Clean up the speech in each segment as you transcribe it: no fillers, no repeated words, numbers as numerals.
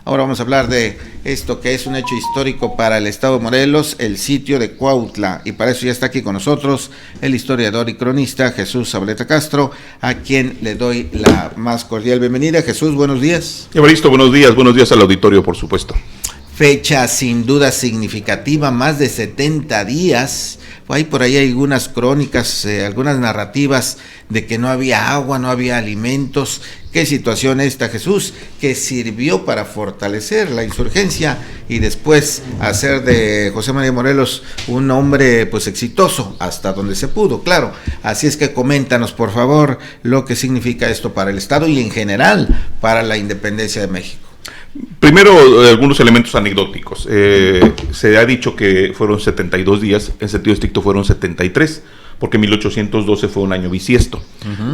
Ahora vamos a hablar de esto que es un hecho histórico para el estado de Morelos, el sitio de Cuautla. Y para eso ya está aquí con nosotros el historiador y cronista Jesús Zabaleta Castro, a quien le doy la más cordial bienvenida. Jesús, buenos días. Evaristo, buenos días al auditorio, por supuesto. Fecha sin duda significativa, más de 70 días. Hay por ahí algunas crónicas, algunas narrativas de que no había agua, no había alimentos. ¿Qué situación esta, Jesús? Que sirvió para fortalecer la insurgencia y después hacer de José María Morelos un hombre pues exitoso hasta donde se pudo, claro. Así es que coméntanos, por favor, lo que significa esto para el Estado y en general para la independencia de México. Primero, algunos elementos anecdóticos. Se ha dicho que fueron 72 días, en sentido estricto fueron 73, porque 1812 fue un año bisiesto.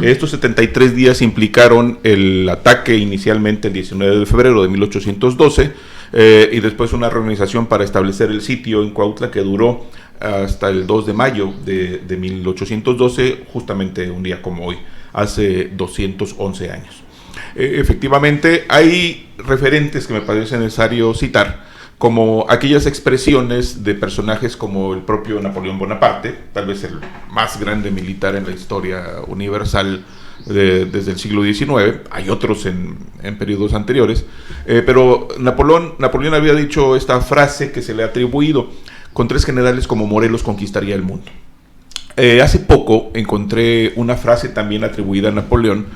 Estos 73 días implicaron el ataque inicialmente el 19 de febrero de 1812 y después una reorganización para establecer el sitio en Cuautla que duró hasta el 2 de mayo de 1812, justamente un día como hoy, hace 211 años. Efectivamente, hay referentes que me parece necesario citar, como aquellas expresiones de personajes como el propio Napoleón Bonaparte, tal vez el más grande militar en la historia universal desde el siglo XIX, hay otros en periodos anteriores, pero Napoleón había dicho esta frase que se le ha atribuido: con 3 generales como Morelos conquistaría el mundo. Hace poco encontré una frase también atribuida a Napoleón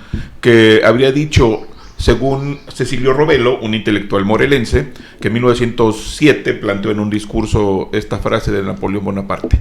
que habría dicho, según Cecilio Robelo, un intelectual morelense, que en 1907 planteó en un discurso esta frase de Napoleón Bonaparte: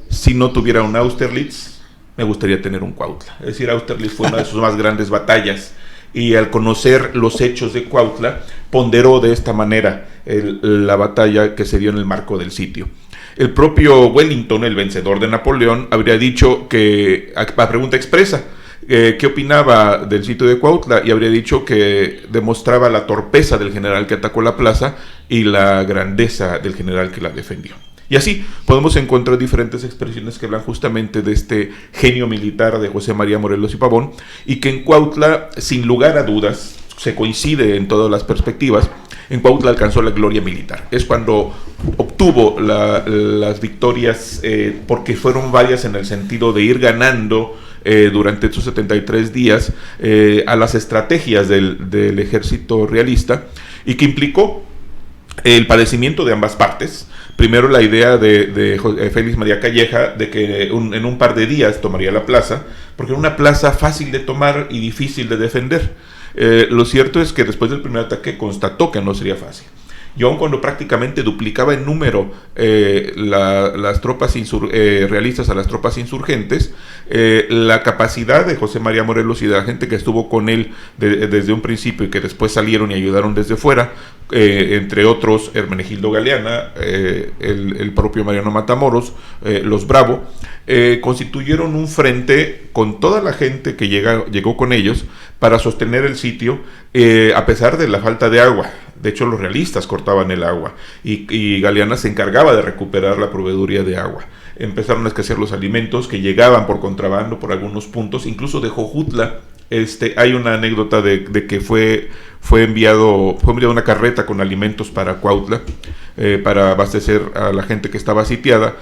si no tuviera un Austerlitz, me gustaría tener un Cuautla. Es decir, Austerlitz fue una de sus más grandes batallas, y al conocer los hechos de Cuautla, ponderó de esta manera la batalla que se dio en el marco del sitio. El propio Wellington, el vencedor de Napoleón, habría dicho que, a pregunta expresa, qué opinaba del sitio de Cuautla, y habría dicho que demostraba la torpeza del general que atacó la plaza y la grandeza del general que la defendió. Y así podemos encontrar diferentes expresiones que hablan justamente de este genio militar de José María Morelos y Pavón, y que en Cuautla, sin lugar a dudas, se coincide en todas las perspectivas. En Cuautla alcanzó la gloria militar. Es cuando obtuvo las victorias, porque fueron varias en el sentido de ir ganando durante estos 73 días a las estrategias del ejército realista, y que implicó el padecimiento de ambas partes. Primero, la idea de Félix María Calleja de que en un par de días tomaría la plaza, porque era una plaza fácil de tomar y difícil de defender. Lo cierto es que después del primer ataque constató que no sería fácil. Y aun cuando prácticamente duplicaba en número las tropas realistas a las tropas insurgentes, la capacidad de José María Morelos y de la gente que estuvo con él desde un principio y que después salieron y ayudaron desde fuera, entre otros Hermenegildo Galeana, el propio Mariano Matamoros, los Bravo, constituyeron un frente con toda la gente que llegó con ellos para sostener el sitio, a pesar de la falta de agua. De hecho, los realistas cortaban el agua y Galeana se encargaba de recuperar la proveeduría de agua. Empezaron a escasear los alimentos que llegaban por contrabando por algunos puntos, incluso de Jojutla. Hay una anécdota de que fue enviada una carreta con alimentos para Cuautla, para abastecer a la gente que estaba sitiada.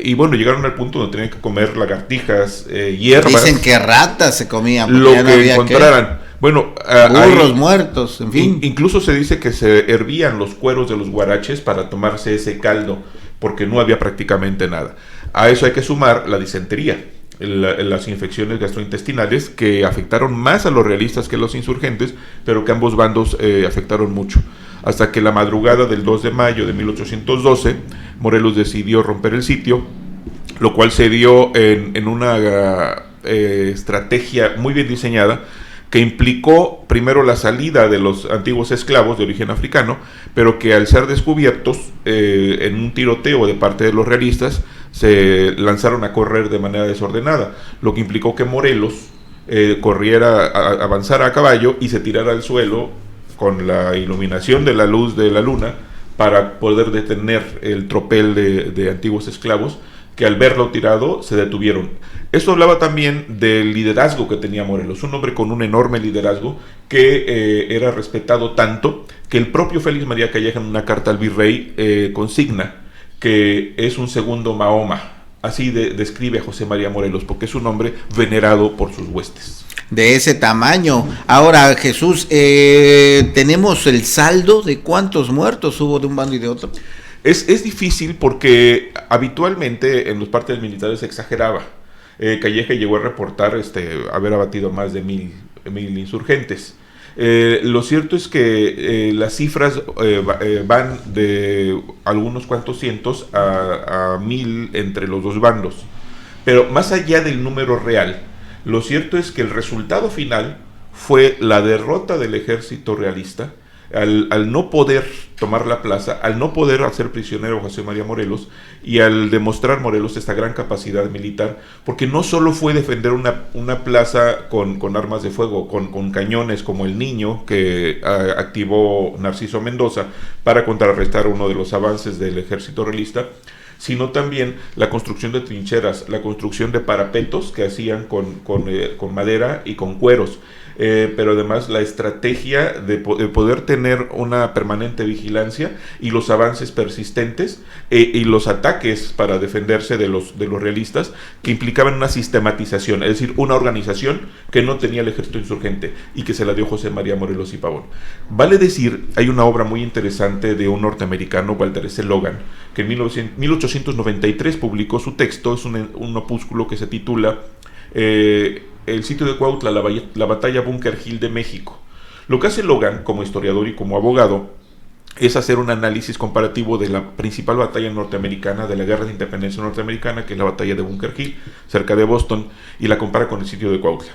Y bueno, llegaron al punto donde tenían que comer lagartijas, hierbas. Dicen que ratas se comían. Lo que encontraran. Bueno, burros muertos, en fin. Incluso se dice que se hervían los cueros de los guaraches para tomarse ese caldo, porque no había prácticamente nada. A eso hay que sumar la disentería, las infecciones gastrointestinales que afectaron más a los realistas que a los insurgentes, pero que ambos bandos afectaron mucho. Hasta que la madrugada del 2 de mayo de 1812, Morelos decidió romper el sitio, lo cual se dio en una estrategia muy bien diseñada, que implicó primero la salida de los antiguos esclavos de origen africano, pero que al ser descubiertos en un tiroteo de parte de los realistas, se lanzaron a correr de manera desordenada, lo que implicó que Morelos avanzara a caballo y se tirara al suelo con la iluminación de la luz de la luna para poder detener el tropel de antiguos esclavos que al verlo tirado se detuvieron. Esto hablaba también del liderazgo que tenía Morelos, un hombre con un enorme liderazgo que era respetado tanto que el propio Félix María Calleja en una carta al virrey consigna que es un segundo Mahoma. Así describe a José María Morelos, porque es un hombre venerado por sus huestes. De ese tamaño. Ahora, Jesús, ¿tenemos el saldo de cuántos muertos hubo de un bando y de otro? Es difícil porque habitualmente en los partes militares se exageraba. Calleja llegó a reportar haber abatido más de 1,000 insurgentes. Lo cierto es que las cifras van de algunos cuantos cientos a 1,000 entre los dos bandos. Pero más allá del número real, lo cierto es que el resultado final fue la derrota del ejército realista al no poder tomar la plaza, al no poder hacer prisionero a José María Morelos y al demostrar Morelos esta gran capacidad militar, porque no solo fue defender una plaza con armas de fuego, con cañones como el Niño que activó Narciso Mendoza para contrarrestar uno de los avances del ejército realista, sino también la construcción de trincheras, la construcción de parapetos que hacían con madera y con cueros. Pero además la estrategia de poder tener una permanente vigilancia y los avances persistentes y los ataques para defenderse de los realistas que implicaban una sistematización, es decir, una organización que no tenía el ejército insurgente y que se la dio José María Morelos y Pavón. Vale decir, hay una obra muy interesante de un norteamericano, Walter S. Logan, que en 1893 publicó su texto, es un opúsculo que se titula El sitio de Cuautla, la batalla Bunker Hill de México. Lo que hace Logan, como historiador y como abogado, es hacer un análisis comparativo de la principal batalla norteamericana, de la guerra de independencia norteamericana, que es la batalla de Bunker Hill, cerca de Boston, y la compara con el sitio de Cuautla.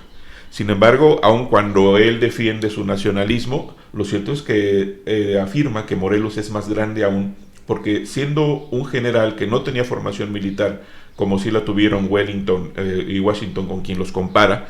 Sin embargo, aun cuando él defiende su nacionalismo, lo cierto es que afirma que Morelos es más grande aún, porque siendo un general que no tenía formación militar, como sí la tuvieron Wellington y Washington, con quien los compara,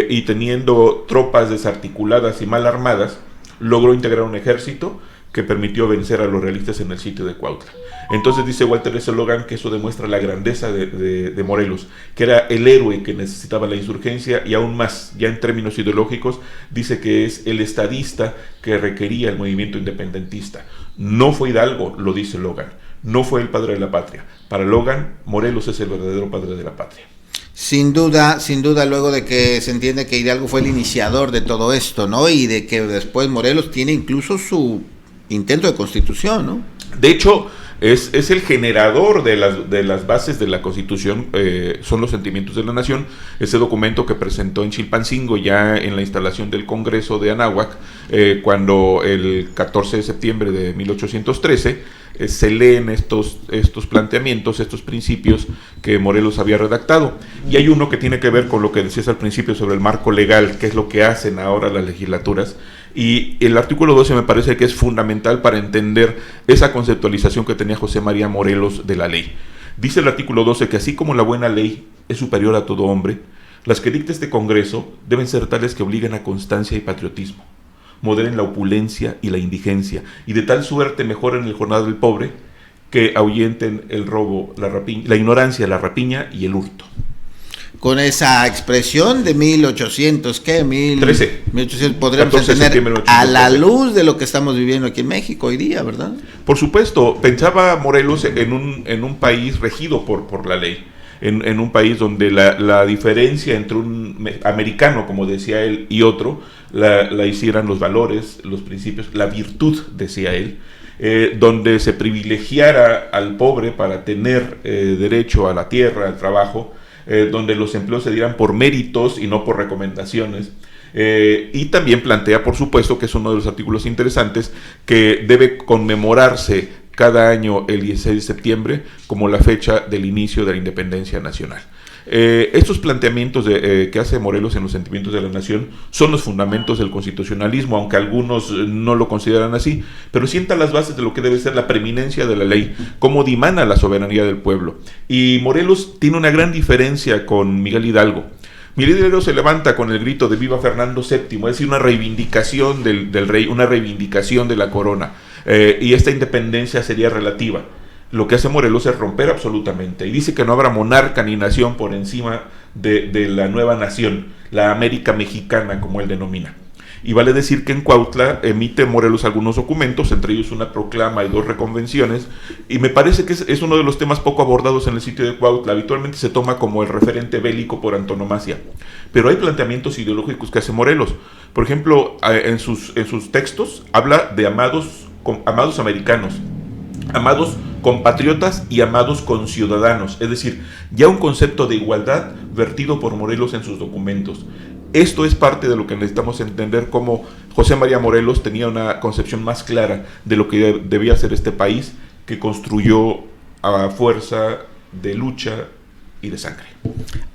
y teniendo tropas desarticuladas y mal armadas, logró integrar un ejército que permitió vencer a los realistas en el sitio de Cuautla. Entonces dice Walter S. Logan que eso demuestra la grandeza de Morelos, que era el héroe que necesitaba la insurgencia, y aún más, ya en términos ideológicos, dice que es el estadista que requería el movimiento independentista. No fue Hidalgo, lo dice Logan, no fue el padre de la patria. Para Logan, Morelos es el verdadero padre de la patria. Sin duda, luego de que se entiende que Hidalgo fue el iniciador de todo esto, ¿no? Y de que después Morelos tiene incluso su intento de constitución, ¿no? De hecho, es el generador de las bases de la Constitución, son los sentimientos de la nación, ese documento que presentó en Chilpancingo ya en la instalación del Congreso de Anáhuac, cuando el 14 de septiembre de 1813 se leen estos planteamientos, estos principios que Morelos había redactado. Y hay uno que tiene que ver con lo que decías al principio sobre el marco legal, que es lo que hacen ahora las legislaturas. Y el artículo 12 me parece que es fundamental para entender esa conceptualización que tenía José María Morelos de la ley. Dice el artículo 12 que así como la buena ley es superior a todo hombre, las que dicta este Congreso deben ser tales que obliguen a constancia y patriotismo, moderen la opulencia y la indigencia, y de tal suerte mejoren el jornal del pobre, que ahuyenten el robo, la ignorancia, la rapiña y el hurto. Con esa expresión de 1800, ¿qué? 1800 podríamos entender a la luz de lo que estamos viviendo aquí en México hoy día, ¿verdad? Por supuesto, pensaba Morelos en un país regido por la ley, en un país donde la diferencia entre un americano, como decía él, y otro, la hicieran los valores, los principios, la virtud, decía él, donde se privilegiara al pobre para tener derecho a la tierra, al trabajo, donde los empleos se dieran por méritos y no por recomendaciones. Y también plantea, por supuesto, que es uno de los artículos interesantes, que debe conmemorarse cada año el 16 de septiembre como la fecha del inicio de la independencia nacional. Estos planteamientos que hace Morelos en los sentimientos de la nación son los fundamentos del constitucionalismo, aunque algunos no lo consideran así, pero sientan las bases de lo que debe ser la preeminencia de la ley, cómo dimana la soberanía del pueblo. Y Morelos tiene una gran diferencia con Miguel Hidalgo. Miguel Hidalgo se levanta con el grito de viva Fernando VII, es decir, una reivindicación del rey, una reivindicación de la corona, y esta independencia sería relativa. lo que hace Morelos es romper absolutamente, y dice que no habrá monarca ni nación por encima de la nueva nación, la América Mexicana, como él denomina. Y vale decir que en Cuautla emite Morelos algunos documentos, entre ellos una proclama y 2 reconvenciones, y me parece que es uno de los temas poco abordados en el sitio de Cuautla. Habitualmente se toma como el referente bélico por antonomasia, pero hay planteamientos ideológicos que hace Morelos. Por ejemplo, en sus textos habla de amados americanos, amados compatriotas y amados conciudadanos, es decir, ya un concepto de igualdad vertido por Morelos en sus documentos. Esto es parte de lo que necesitamos entender, cómo José María Morelos tenía una concepción más clara de lo que debía ser este país, que construyó a fuerza de lucha y de sangre.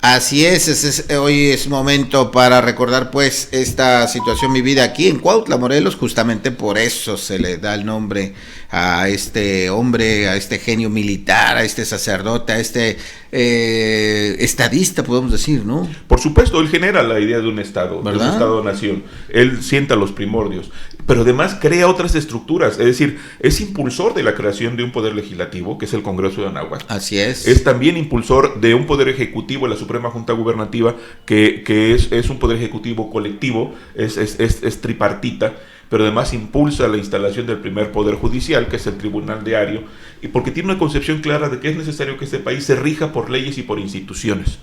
Así es, hoy es momento para recordar pues esta situación vivida aquí en Cuautla, Morelos. Justamente por eso se le da el nombre a este hombre, a este genio militar, a este sacerdote, a este estadista, podemos decir, ¿no? Por supuesto, él genera la idea de un Estado, ¿verdad? De un Estado-nación. Él sienta los primordios, pero además crea otras estructuras, es decir, es impulsor de la creación de un poder legislativo, que es el Congreso de Anáhuac. Así es. Es también impulsor de un poder ejecutivo, la Suprema Junta Gubernativa, que es un poder ejecutivo colectivo, es tripartita, pero además impulsa la instalación del primer poder judicial, que es el Tribunal Diario, y porque tiene una concepción clara de que es necesario que este país se rija por leyes y por instituciones.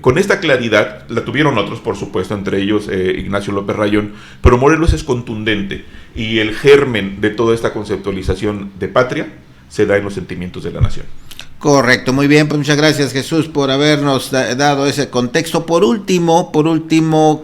Con esta claridad, la tuvieron otros, por supuesto, entre ellos Ignacio López Rayón, pero Morelos es contundente, y el germen de toda esta conceptualización de patria se da en los sentimientos de la nación. Correcto, muy bien, pues muchas gracias, Jesús, por habernos dado ese contexto. Por último,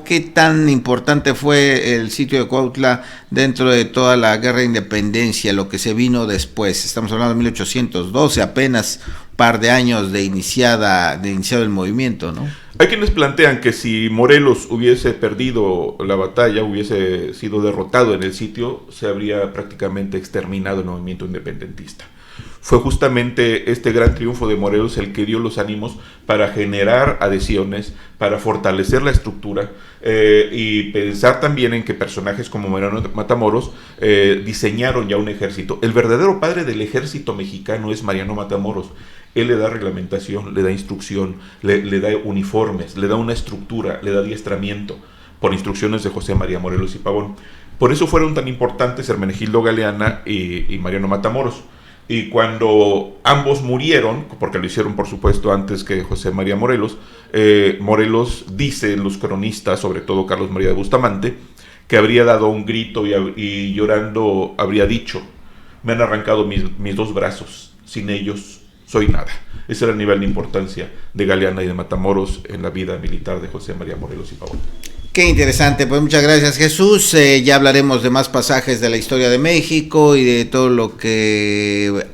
¿qué tan importante fue el sitio de Cuautla dentro de toda la guerra de independencia, lo que se vino después? Estamos hablando de 1812, apenas un par de años de iniciado el movimiento, ¿no? Hay quienes plantean que si Morelos hubiese perdido la batalla, hubiese sido derrotado en el sitio, se habría prácticamente exterminado el movimiento independentista. Fue justamente este gran triunfo de Morelos el que dio los ánimos para generar adhesiones, para fortalecer la estructura y pensar también en que personajes como Mariano Matamoros diseñaron ya un ejército. El verdadero padre del ejército mexicano es Mariano Matamoros. Él le da reglamentación, le da instrucción, le da uniformes, le da una estructura, le da adiestramiento, por instrucciones de José María Morelos y Pavón. Por eso fueron tan importantes Hermenegildo Galeana y Mariano Matamoros. Y cuando ambos murieron, porque lo hicieron por supuesto antes que José María Morelos, Morelos dice en los cronistas, sobre todo Carlos María de Bustamante, que habría dado un grito y llorando habría dicho: me han arrancado mis 2 brazos, sin ellos soy nada. Ese era el nivel de importancia de Galeana y de Matamoros en la vida militar de José María Morelos y Pavón. Qué interesante, pues muchas gracias, Jesús. Ya hablaremos de más pasajes de la historia de México y de todo lo que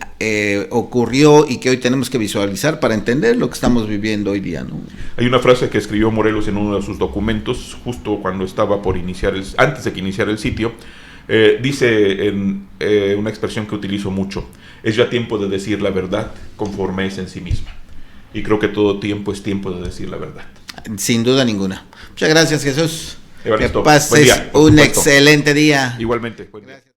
ocurrió y que hoy tenemos que visualizar para entender lo que estamos viviendo hoy día, ¿no? Hay una frase que escribió Morelos en uno de sus documentos, justo cuando estaba por iniciar, antes de que iniciara el sitio. Dice en una expresión que utilizo mucho: es ya tiempo de decir la verdad conforme es en sí misma. Y creo que todo tiempo es tiempo de decir la verdad. Sin duda ninguna. Muchas gracias, Jesús. Que pases un excelente día. Igualmente. Gracias.